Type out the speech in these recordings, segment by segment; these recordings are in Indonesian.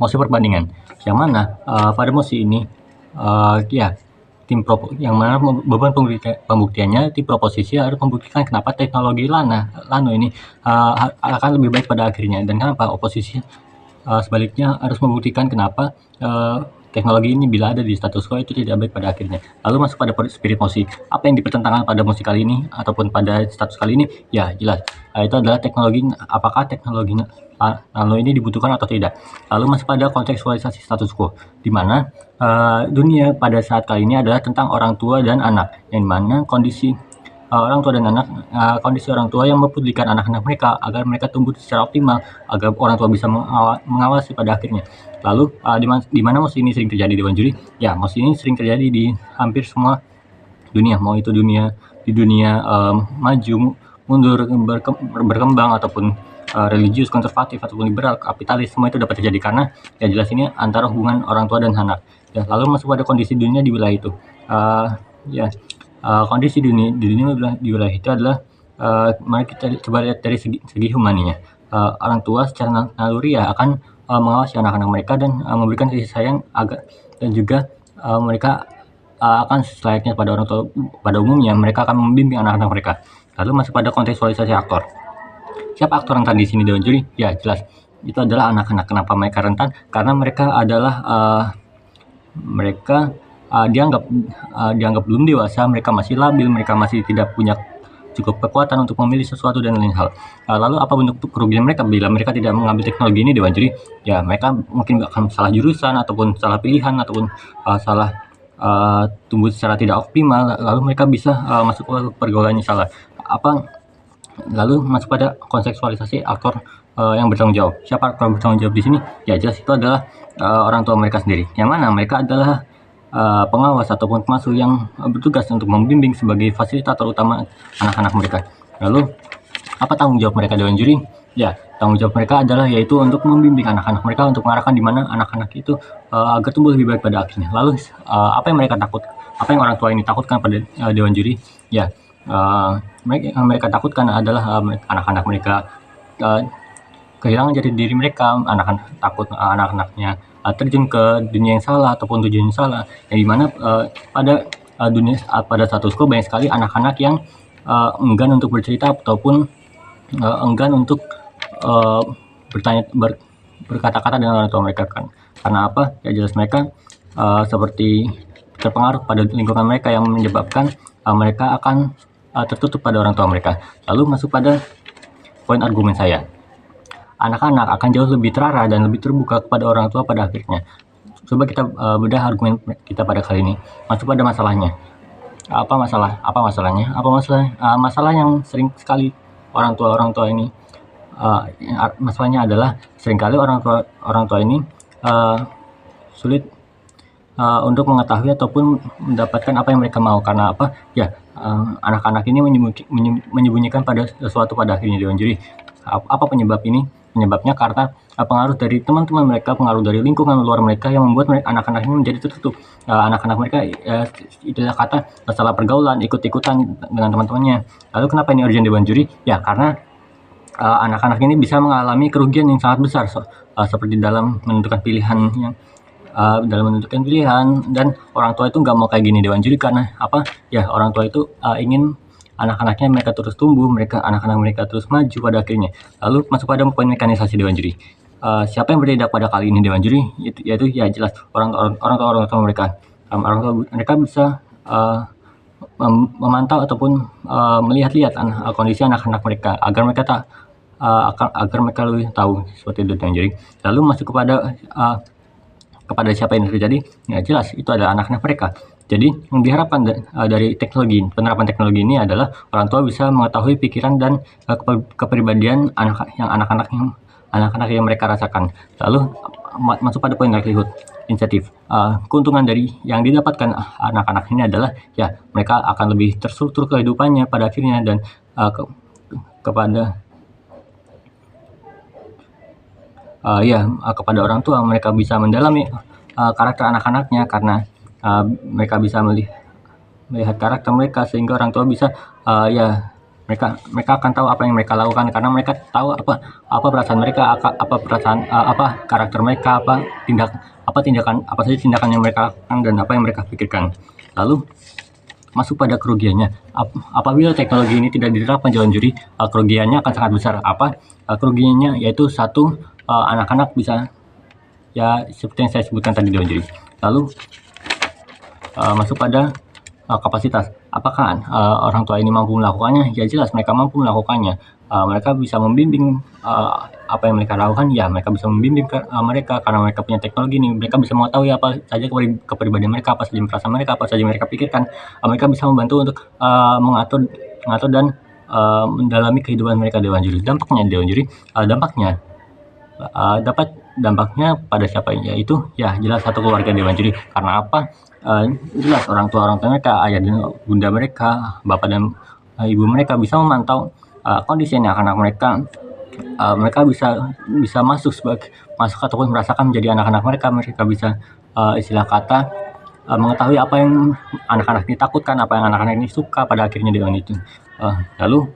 mosi perbandingan, yang mana pada mosi ini ya yang mana beban pembuktiannya tim proposisi harus membuktikan kenapa teknologi Lano ini akan lebih baik pada akhirnya, dan kenapa oposisi sebaliknya harus membuktikan kenapa teknologi ini bila ada di status quo itu tidak baik pada akhirnya. Lalu masuk pada spirit mosi. Apa yang dipertentangkan pada mosi kali ini ataupun pada status kali ini? Ya jelas, itu adalah teknologi, apakah teknologi Nano ini dibutuhkan atau tidak. Lalu masuk pada kontekstualisasi status quo, di mana dunia pada saat kali ini adalah tentang orang tua dan anak, yang mana kondisi orang tua dan anak, kondisi orang tua yang mempedulikan anak-anak mereka agar mereka tumbuh secara optimal, agar orang tua bisa mengawasi pada akhirnya. Lalu di mana mosi ini sering terjadi Dewan Juri? Ya, mosi ini sering terjadi di hampir semua dunia, mau itu di dunia maju, mundur, berkembang, ataupun religius, konservatif, ataupun liberal, kapitalis, semua itu dapat terjadi karena ya jelas ini antara hubungan orang tua dan anak. Ya, lalu masuk pada kondisi dunia di wilayah itu. Kondisi di wilayah itu adalah mari kita coba lihat dari segi humaninya. Orang tua secara naluri ya akan mengawasi anak-anak mereka dan memberikan kasih sayang dan juga mereka akan selayaknya pada orang tua pada umumnya, mereka akan membimbing anak-anak mereka. Lalu masuk pada kontekstualisasi aktor. Siapa aktor rentan di sini Dewan Juri? Ya jelas, itu adalah anak-anak. Kenapa mereka rentan? Karena mereka adalah dianggap belum dewasa, mereka masih labil, mereka masih tidak punya cukup kekuatan untuk memilih sesuatu dan lain hal. Lalu apa bentuk kerugian mereka bila mereka tidak mengambil teknologi ini Dewan Juri? Ya mereka mungkin akan salah jurusan, ataupun salah pilihan, ataupun salah tumbuh secara tidak optimal, lalu mereka bisa masuk ke pergaulan yang salah. Lalu masuk pada kontekstualisasi aktor yang bertanggung jawab. Siapa aktor bertanggung jawab di sini? Ya jelas itu adalah orang tua mereka sendiri, yang mana mereka adalah pengawas ataupun pengasuh yang bertugas untuk membimbing sebagai fasilitator utama anak-anak mereka. Lalu apa tanggung jawab mereka Dewan Juri? Ya, tanggung jawab mereka adalah yaitu untuk membimbing anak-anak mereka, untuk mengarahkan di mana anak-anak itu agar tumbuh lebih baik pada akhirnya. Lalu apa yang orang tua ini takutkan pada Dewan Juri? Ya, mereka takutkan adalah anak-anak mereka kehilangan jati diri mereka, anak-anak takut anak-anaknya terjun ke dunia yang salah ataupun tujuan yang salah, yang dimana pada status quo banyak sekali anak-anak yang enggan untuk bercerita ataupun enggan untuk berkata-kata dengan orang tua mereka kan. Karena apa? Ya jelas mereka seperti terpengaruh pada lingkungan mereka, yang menyebabkan mereka akan tertutup pada orang tua mereka. Lalu masuk pada poin argumen saya. Anak-anak akan jauh lebih terarah dan lebih terbuka kepada orang tua pada akhirnya. Coba kita bedah argumen kita pada kali ini. Masuk pada masalahnya. Apa masalahnya? Masalah yang sering sekali orang tua ini masalahnya adalah seringkali orang tua ini sulit untuk mengetahui ataupun mendapatkan apa yang mereka mau. Karena apa? Ya, anak-anak ini menyembunyikan pada sesuatu pada akhirnya Dewan Juri. Apa penyebab ini? Penyebabnya karena pengaruh dari teman-teman mereka, pengaruh dari lingkungan luar mereka, yang membuat anak-anak ini menjadi tertutup. Anak-anak mereka istilah kata masalah pergaulan, ikut-ikutan dengan teman-temannya. Lalu kenapa ini urgent Dewan Juri? Ya karena anak-anak ini bisa mengalami kerugian yang sangat besar, seperti dalam menentukan pilihan dan orang tua itu nggak mau kayak gini Dewan Juri. Karena apa? Ya orang tua itu ingin anak-anaknya mereka terus tumbuh, anak-anak mereka terus maju pada akhirnya. Lalu masuk pada poin mekanisasi Dewan Juri. Siapa yang berbeda pada kali ini Dewan Juri? Yaitu ya jelas orang tua mereka. Orang tua mereka bisa memantau ataupun melihat-lihat kondisi anak-anak mereka agar mereka lebih tahu seperti itu Dewan Juri. Lalu masuk kepada siapa yang terjadi? Ya jelas itu adalah anak-anak mereka. Jadi yang diharapkan dari penerapan teknologi ini adalah orang tua bisa mengetahui pikiran dan kepribadian anak-anak yang mereka rasakan. Lalu masuk pada poin likelihood, insentif. Keuntungan dari yang didapatkan anak-anak ini adalah ya mereka akan lebih terstruktur kehidupannya pada akhirnya, dan kepada orang tua mereka bisa mendalami karakter anak-anaknya, karena mereka bisa melihat karakter mereka, sehingga orang tua bisa mereka akan tahu apa yang mereka lakukan, karena mereka tahu apa perasaan mereka, apa perasaan, apa karakter mereka, tindakan apa saja tindakan yang mereka lakukan dan apa yang mereka pikirkan. Lalu masuk pada kerugiannya. Apabila teknologi ini tidak diterapkan Dewan Juri, kerugiannya akan sangat besar. Kerugiannya yaitu satu, anak-anak bisa, ya seperti yang saya sebutkan tadi Dewan Juri. Lalu masuk pada kapasitas. Apakah orang tua ini mampu melakukannya? Ya jelas mereka mampu melakukannya. Mereka bisa membimbing apa yang mereka lakukan. Ya mereka bisa membimbing mereka, karena mereka punya teknologi ini. Mereka bisa mengetahui apa saja kepribadian mereka, apa saja perasaan mereka, apa saja mereka pikirkan. Mereka bisa membantu untuk mengatur dan mendalami kehidupan mereka Dewan Juri. Dampaknya Dewan Juri, dampaknya pada siapa, yaitu ya jelas satu keluarga Dewan Juri. Karena apa? Jelas orang tua mereka, ayah dan bunda mereka, bapak dan ibu mereka bisa memantau kondisi anak-anak mereka. Mereka bisa masuk ataupun merasakan menjadi anak-anak mereka. Mereka bisa istilah kata mengetahui apa yang anak-anak ini takutkan, apa yang anak-anak ini suka pada akhirnya Dewan itu. Lalu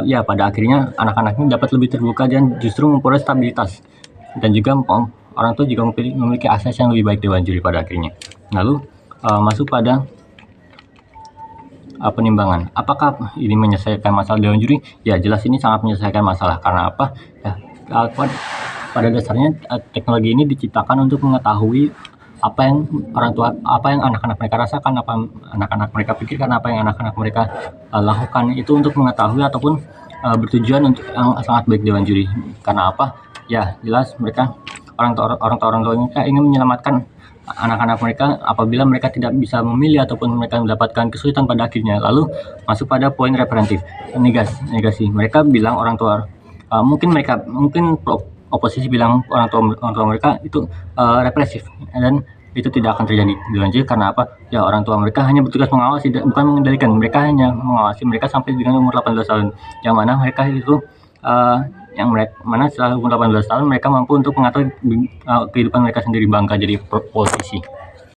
ya pada akhirnya anak-anak ini dapat lebih terbuka dan justru memperoleh stabilitas, dan juga orang tua juga memiliki akses yang lebih baik Dewan Juri pada akhirnya. Lalu masuk pada penimbangan. Apakah ini menyelesaikan masalah Dewan Juri? Ya jelas ini sangat menyelesaikan masalah. Karena apa? Ya, pada dasarnya teknologi ini diciptakan untuk mengetahui apa yang anak-anak mereka rasakan, apa anak-anak mereka pikirkan, apa yang anak-anak mereka lakukan, itu untuk mengetahui ataupun bertujuan untuk yang sangat baik Dewan Juri. Karena apa? Ya jelas orang tua mereka ingin menyelamatkan anak-anak mereka apabila mereka tidak bisa memilih ataupun mereka mendapatkan kesulitan pada akhirnya. Lalu masuk pada poin reprehentif, negasi. Mereka bilang orang tua, mungkin oposisi bilang orang tua mereka itu represif, dan itu tidak akan terjadi Dewan Juri. Karena apa? Ya orang tua mereka hanya bertugas mengawasi, bukan mengendalikan. Mereka hanya mengawasi mereka sampai dengan umur 18 tahun, yang mana mereka itu setelah umur 18 tahun mereka mampu untuk mengatur kehidupan mereka sendiri, bangga jadi posisi.